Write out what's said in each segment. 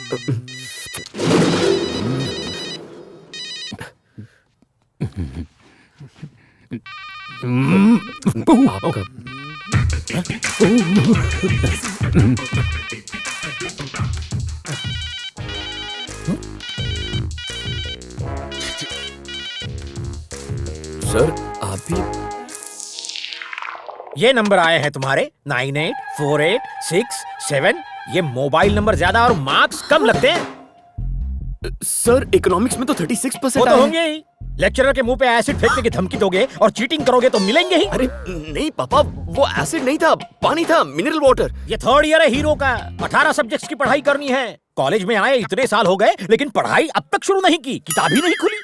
आपका सर, आप भी ये नंबर आए हैं तुम्हारे 984867। ये मोबाइल नंबर ज्यादा और मार्क्स कम लगते हैं। सर, इकोनॉमिक्स में तो 36% वो तो आए हैं। होंगे ही। लेक्चरर के मुंह पे एसिड फेंकने की धमकी दोगे और चीटिंग करोगे तो मिलेंगे ही। अरे नहीं पापा, वो एसिड नहीं था, पानी था, मिनरल वाटर। ये थर्ड ईयर है हीरो का। 18 सब्जेक्ट्स की पढ़ाई करनी है। कॉलेज में आए इतने साल हो गए लेकिन पढ़ाई अब तक शुरू नहीं की, किताब ही नहीं खुली।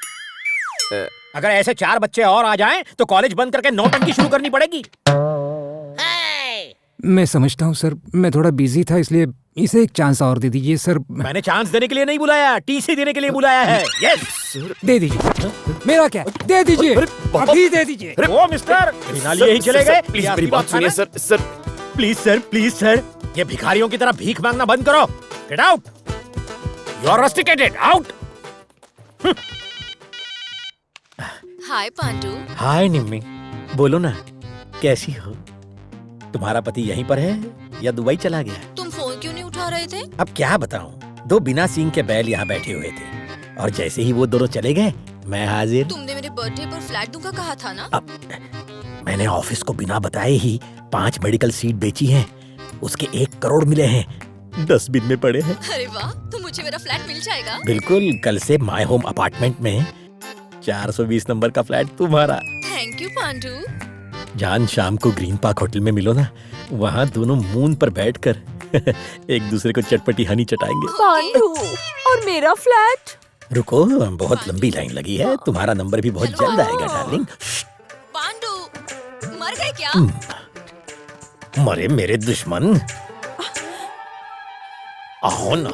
अगर ऐसे 4 बच्चे और आ जाएं तो कॉलेज बंद करके नौटंकी शुरू करनी पड़ेगी। मैं समझता हूँ सर, मैं थोड़ा बिजी था इसलिए इसे एक चांस और दे दीजिए सर। मैंने चांस देने के लिए नहीं बुलाया, टीसी देने के लिए बुलाया है। यस दे दीजिए। मेरा क्या, दे दीजिए, अभी दे दीजिए। ओ मिस्टर, बिना लिए ही चले गए। प्लीज मेरी बात सुनिए सर। सर प्लीज सर, ये भिखारियों की तरह भीख मांगना बंद करो। Get out, you are rusticated, out. Hi Pandu. Hi Nimmi, बोलो ना, कैसी हो? तुम्हारा पति यहीं पर है या दुबई चला गया? तुम फोन क्यों नहीं उठा रहे थे? अब क्या बताऊं, 2 बिना सींग के बैल यहाँ बैठे हुए थे और जैसे ही वो दोनों चले गए मैं हाजिर। तुमने मेरे बर्थडे पर फ्लैट दूंगा कहा था ना? अब मैंने ऑफिस को बिना बताए ही 5 मेडिकल सीट बेची हैं। उसके 1 करोड़ मिले हैं, डस्टबिन में पड़े हैं। अरे वाह, तो मुझे मेरा फ्लैट मिल जाएगा? बिल्कुल, कल से माय होम अपार्टमेंट में 420 नंबर का फ्लैट तुम्हारा। Thank you Pandu. जान, शाम को ग्रीन पार्क होटल में मिलो ना, वहाँ दोनों मून पर बैठकर एक दूसरे को चटपटी हनी चटाएंगे। पांडू, और मेरा फ्लैट? रुको, बहुत लंबी लाइन लगी है, तुम्हारा नंबर भी बहुत जल्द आएगा डार्लिंग। पांडू, मर गए क्या? मरे मेरे दुश्मन, आओ ना,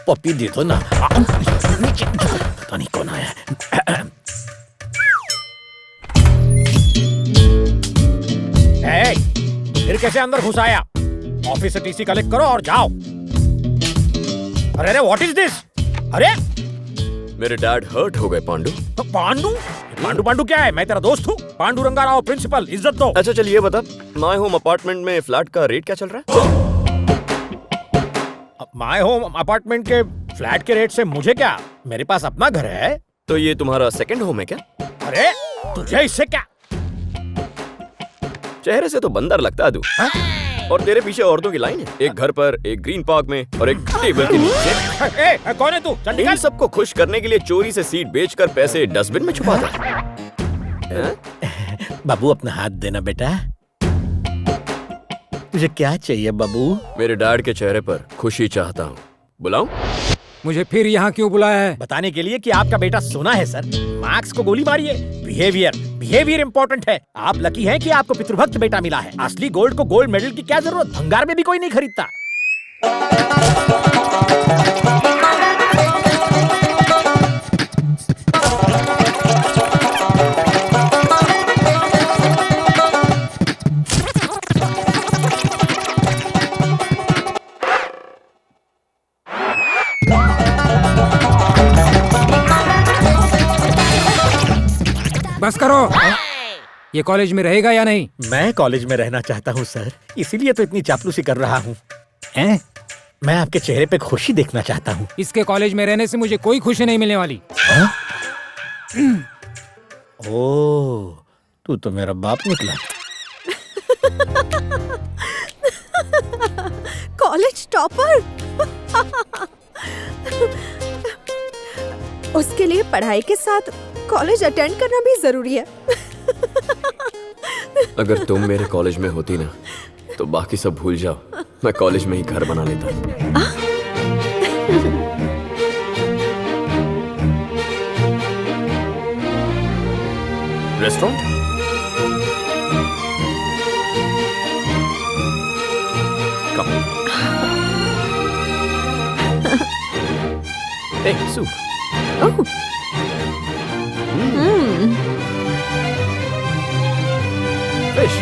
पप्पी दे दो ना। पता नहीं कौन आया। फिर कैसे अंदर घुस आया? ऑफिस से टीसी कलेक्ट करो और जाओ। अरे व्हाट इज दिस? अरे मेरे डैड हर्ट हो गए पांडू। तो पांडू पांडू क्या है? मैं तेरा दोस्त हूँ। पांडू रंगा राव प्रिंसिपल, इज्जत दो। अच्छा चल ये बता, माय होम अपार्टमेंट में फ्लैट का रेट क्या चल रहा है? माय होम अपार्टमेंट के फ्लैट के रेट से मुझे क्या, मेरे पास अपना घर है। तो ये तुम्हारा सेकंड होम है क्या? अरे तुझे इससे क्या? चेहरे से तो बंदर लगता है तू। और तेरे पीछे औरतों की लाइन है, एक घर पर, एक ग्रीन पार्क में और एक टेबल के नीचे। कौन है तू? चल निकल। इन सबको खुश करने के लिए चोरी से सीट बेचकर पैसे डस्टबिन में छुपाता है। बाबू अपना हाथ देना बेटा। तुझे क्या चाहिए बाबू? मेरे डैड के चेहरे पर खुशी चाहता हूँ। बुलाऊं? मुझे फिर यहाँ क्यों बुलाया है? बताने के लिए कि आपका बेटा सोना है सर। मार्क्स को गोली मारिए, बिहेवियर इंपॉर्टेंट है। आप लकी हैं कि आपको पितृभक्त बेटा मिला है। असली गोल्ड को गोल्ड मेडल की क्या जरूरत, भंगार में भी कोई नहीं खरीदता। बस करो। ये कॉलेज में रहेगा या नहीं? मैं कॉलेज में रहना चाहता हूँ सर, इसीलिए तो इतनी चापलूसी कर रहा हूँ। हैं? मैं आपके चेहरे पे खुशी देखना चाहता हूँ। इसके कॉलेज में रहने से मुझे कोई खुशी नहीं मिलने वाली। ओह, तू तो मेरा बाप निकला। College topper? उसके लिए पढ़ाई के साथ कॉलेज अटेंड करना भी जरूरी है। अगर तुम मेरे कॉलेज में होती ना तो बाकी सब भूल जाओ, मैं कॉलेज में ही घर बना लेता। रेस्टोरेंट? कम। Hey, soup. Oh. Fish.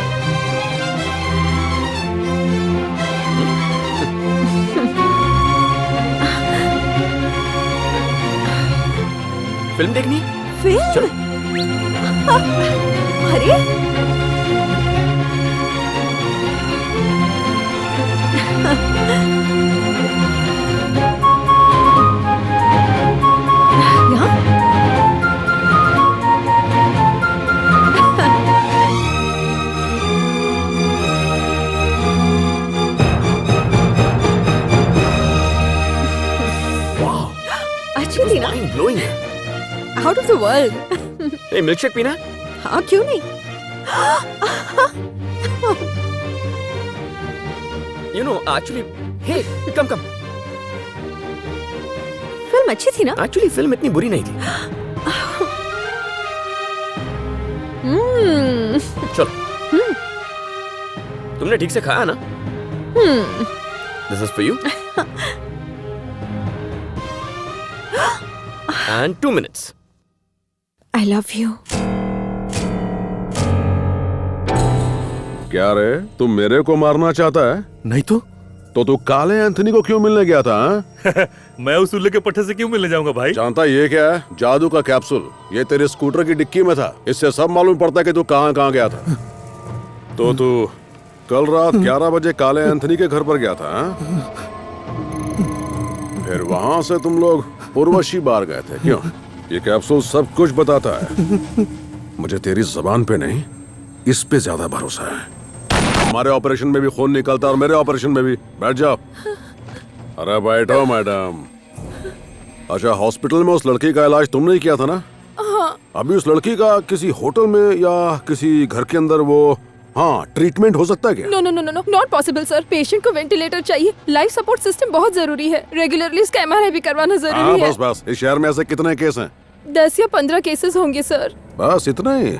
Film देखनी है? फिल्म? चलो। अरे यहाँ? अच्छी थी ना? माइंड ब्लोइंग है। Out of the world. A, milkshake पीना है? हाँ क्यों नहीं? You know, actually, hey, come. Film अच्छी थी ना? Actually, फिल्म इतनी बुरी नहीं थी। चलो। तुमने ठीक से खाया ना? This is for you. And 2 minutes. I love you. क्या रे, तू मेरे को मारना चाहता है? नहीं तो तू काले एंथनी को क्यों मिलने गया था? हाँ? मैं उस उल्ले के पट्टे से क्यों मिलने जाऊंगा भाई? जानता ये क्या है? जादू का कैप्सूल। ये तेरे स्कूटर की डिक्की में था। इससे सब मालूम पड़ता है कि तू कहाँ गया था। तो तू कल रात 11 बजे काले एंथनी के घर पर गया था? हाँ? फिर वहां से तुम लोग उर्वशी बार गए थे, क्यों? ये कैप्सूल सब कुछ बताता है। मुझे तेरी जबान पे नहीं, इस पे ज्यादा भरोसा है। हमारे ऑपरेशन में भी खून निकलता और मेरे ऑपरेशन में भी। बैठ जाओ। अरे बैठो मैडम। अच्छा, हॉस्पिटल में उस लड़की का इलाज तुमने ही किया था ना? अभी उस लड़की का किसी होटल में या किसी घर के अंदर वो ट्रीटमेंट हो सकता है क्या? No no no no not possible sir. Patient को वेंटिलेटर चाहिए। लाइफ सपोर्ट सिस्टम बहुत जरूरी है। रेगुलरली इसका MRI भी करवाना जरूरी है। बस इस शहर में ऐसे कितने केस हैं? 10 या 15 केसेस होंगे सर। बस इतने ही?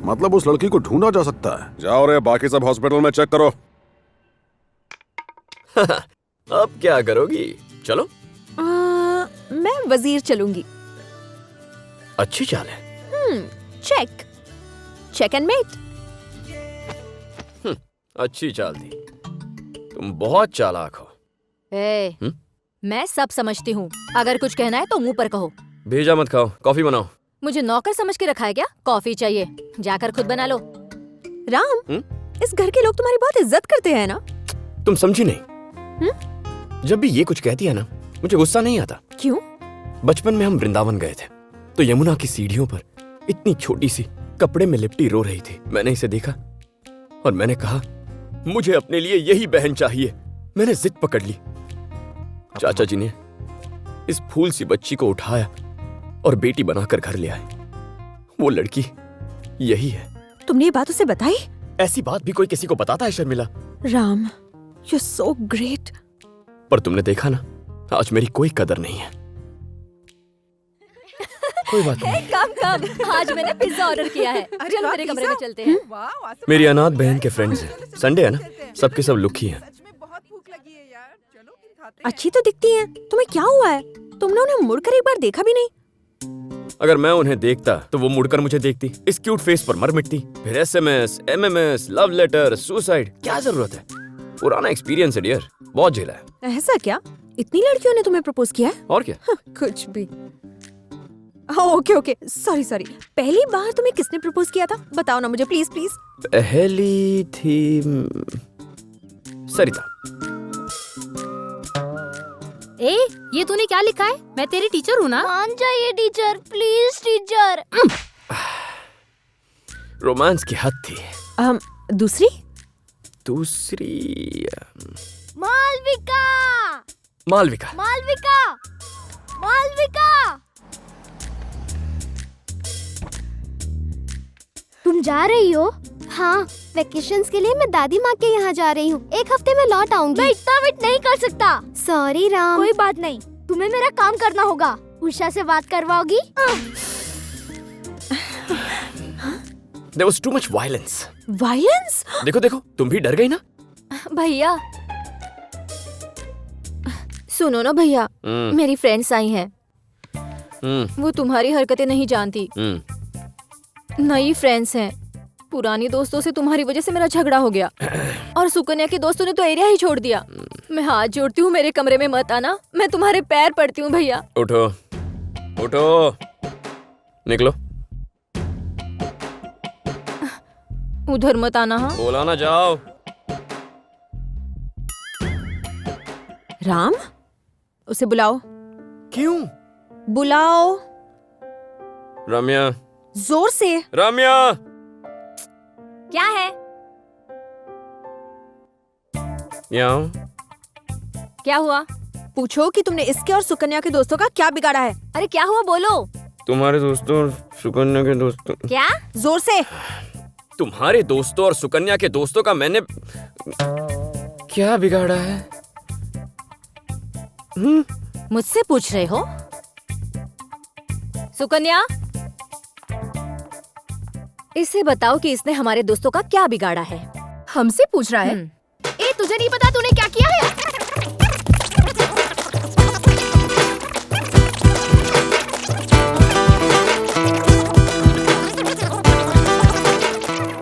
मतलब उस लड़की को ढूंढा जा सकता है। जाओ रे, बाकी सब हॉस्पिटल में चेक करो। अब क्या करोगी? चलो। मैं वजीर चलूंगी। अच्छी चाल है। Check and mate. अच्छी चाल थी। तुम बहुत चालाक हो। मैं सब समझती हूँ। अगर कुछ कहना है तो मुंह पर कहो। भेजा मत खाओ, कॉफी बनाओ। मुझे नौकर समझ के रखा है क्या? कॉफी चाहिए, जाकर खुद बना लो। राम, इस घर के लोग तुम्हारी बहुत इज्जत करते हैं ना? तुम समझी नहीं। जब भी ये कुछ कहती है ना, मुझे गुस्सा नहीं आता। क्यों? बचपन में हम वृंदावन गए थे, तो यमुना की सीढ़ियों पर इतनी छोटी सी कपड़े में लिपटी रो रही थी। मैंने इसे देखा और मैंने कहा, मुझे अपने लिए यही बहन चाहिए। मैंने जिद पकड़ ली। चाचा जी ने इस फूल सी बच्ची को उठाया और बेटी बनाकर घर ले आए। वो लड़की यही है। तुमने ये बात उसे बताई? ऐसी बात भी कोई किसी को बताता है Sharmila? Ram, you so great. पर तुमने देखा ना, आज मेरी कोई कदर नहीं है। कोई बात नहीं। कम आज मैंने पिज्जा ऑर्डर किया है। चलो मेरे कमरे में चलते हैं। मेरी अनाथ बहन के फ्रेंड्स हैं। संडे है ना, सबके सब लुखी हैं। अच्छी तो दिखती हैं। तुम्हें क्या हुआ है? तुमने उन्हें मुड़कर एक बार देखा भी नहीं। अगर मैं उन्हें देखता तो वो मुड़कर मुझे देखती, इस क्यूट फेस पर मर मिटती। फिर SMS, MMS, love letter, suicide, क्या जरूरत है? पुराना एक्सपीरियंस है डियर, बहुत झेला है। ऐसा क्या? इतनी लड़कियों ने तुम्हें प्रपोज किया है? और क्या? कुछ भी। Okay, sorry. पहली बार तुम्हें किसने प्रपोज किया था? बताओ ना मुझे, प्लीज। पहली थी सरिता। ये तूने क्या लिखा है? मैं तेरी टीचर हूँ ना? मान जाइए टीचर, प्लीज टीचर। रोमांस की हद थी। दूसरी मालविका। तुम जा रही हो? हाँ, वेकेशंस के लिए मैं दादी माँ के यहाँ जा रही हूँ। 1 हफ्ते में लौट आऊंगी। मैं इतना वेट नहीं कर सकता। सॉरी राम। कोई बात नहीं, तुम्हें मेरा काम करना होगा। उषा से बात करवाओगी? There was too much violence. Violence? देखो, तुम भी डर गई ना? भैया सुनो ना भैया, मेरी फ्रेंड्स आई हैं। वो तुम्हारी हरकतें नहीं जानती। नई फ्रेंड्स हैं। पुरानी दोस्तों से तुम्हारी वजह से मेरा झगड़ा हो गया और सुकन्या के दोस्तों ने तो एरिया ही छोड़ दिया। मैं हाथ जोड़ती हूँ, मेरे कमरे में मत आना। मैं तुम्हारे पैर पड़ती हूँ भैया। उठो। निकलो। उधर मत आना। हाँ, बोला ना जाओ। राम, उसे बुलाओ। क्यों? बुलाओ रम्या, जोर से। रम्या। क्या है? यहाँ आओ। क्या हुआ? पूछो कि तुमने इसके और सुकन्या के दोस्तों का क्या बिगाड़ा है। अरे क्या हुआ, बोलो। तुम्हारे दोस्तों और सुकन्या के दोस्तों। क्या? जोर से। तुम्हारे दोस्तों और सुकन्या के दोस्तों का मैंने क्या बिगाड़ा है? मुझसे पूछ रहे हो? सुकन्या, इसे बताओ कि इसने हमारे दोस्तों का क्या बिगाड़ा है। हमसे पूछ रहा है? ए तुझे नहीं पता तूने क्या किया है?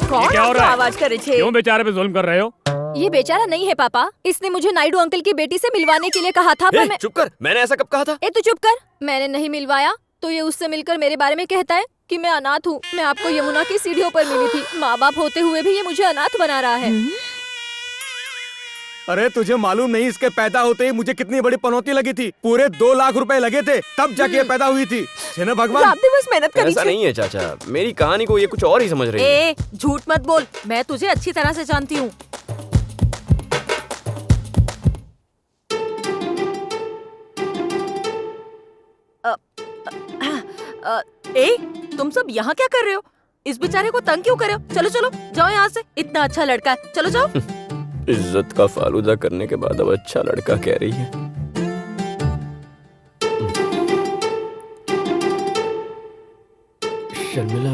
कौन क्या हो रहा है? आवाज करे छे? क्यों बेचारे पे जुल्म कर रहे हो? ये बेचारा नहीं है पापा, इसने मुझे नायडू अंकल की बेटी से मिलवाने के लिए कहा था, पर मैं... चुप कर, मैंने ऐसा कब कहा था? ए तू चुप कर। मैंने नहीं मिलवाया तो ये उससे मिलकर मेरे बारे में कहता है कि मैं अनाथ हूँ। मैं आपको यमुना की सीढ़ियों पर मिली थी। माँ बाप होते हुए भी ये मुझे अनाथ बना रहा है। अरे तुझे मालूम नहीं, इसके पैदा होते ही मुझे कितनी बड़ी पनौती लगी थी। पूरे 2 लाख रुपए लगे थे, तब जाके ये पैदा हुई थी। है ना भगवान? रात दिवस मेहनत करी ऐसा छे। नहीं है चाचा, मेरी कहानी को ये कुछ और ही समझ रही है। ए झूठ मत बोल, मैं तुझे अच्छी तरह से जानती हूँ। ए तुम सब यहाँ क्या कर रहे हो? इस बेचारे को तंग क्यों कर रहे हो? चलो चलो जाओ यहाँ से, इतना अच्छा लड़का है, चलो जाओ। इज्जत का फालूदा करने के बाद अब अच्छा लड़का कह रही है। शर्मिला।